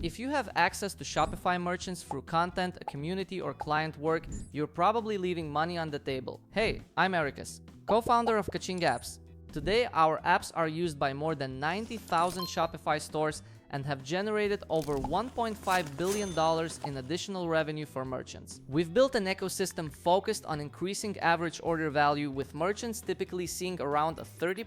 If you have access to Shopify merchants through content, a community, or client work, you're probably leaving money on the table. Hey, I'm Erikas, co-founder of Kaching Apps. Today, our apps are used by more than 90,000 Shopify stores and have generated over $1.5 billion in additional revenue for merchants. We've built an ecosystem focused on increasing average order value, with merchants typically seeing around a 30%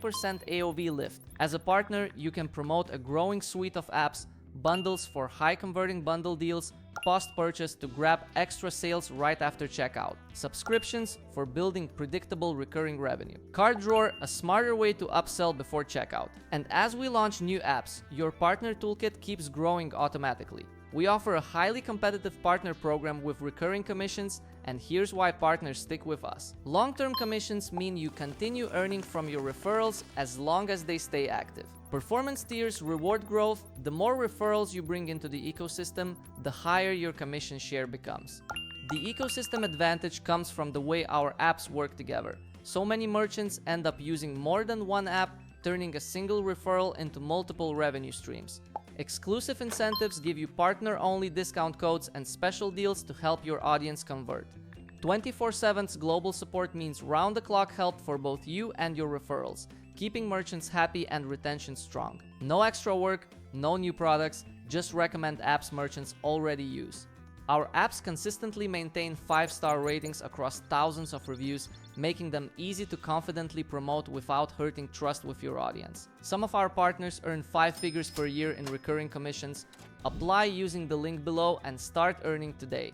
AOV lift. As a partner, you can promote a growing suite of apps, bundles for high-converting bundle deals, post-purchase to grab extra sales right after checkout, subscriptions for building predictable recurring revenue, cart drawer, a smarter way to upsell before checkout. And as we launch new apps, your partner toolkit keeps growing automatically. We offer a highly competitive partner program with recurring commissions, and here's why partners stick with us. Long-term commissions mean you continue earning from your referrals as long as they stay active. Performance tiers reward growth. The more referrals you bring into the ecosystem, the higher your commission share becomes. The ecosystem advantage comes from the way our apps work together. So many merchants end up using more than one app, turning a single referral into multiple revenue streams. Exclusive incentives give you partner-only discount codes and special deals to help your audience convert. 24/7 global support means round-the-clock help for both you and your referrals, keeping merchants happy and retention strong. No extra work, no new products, just recommend apps merchants already use. Our apps consistently maintain 5-star ratings across thousands of reviews, making them easy to confidently promote without hurting trust with your audience. Some of our partners earn 5 figures per year in recurring commissions. Apply using the link below and start earning today.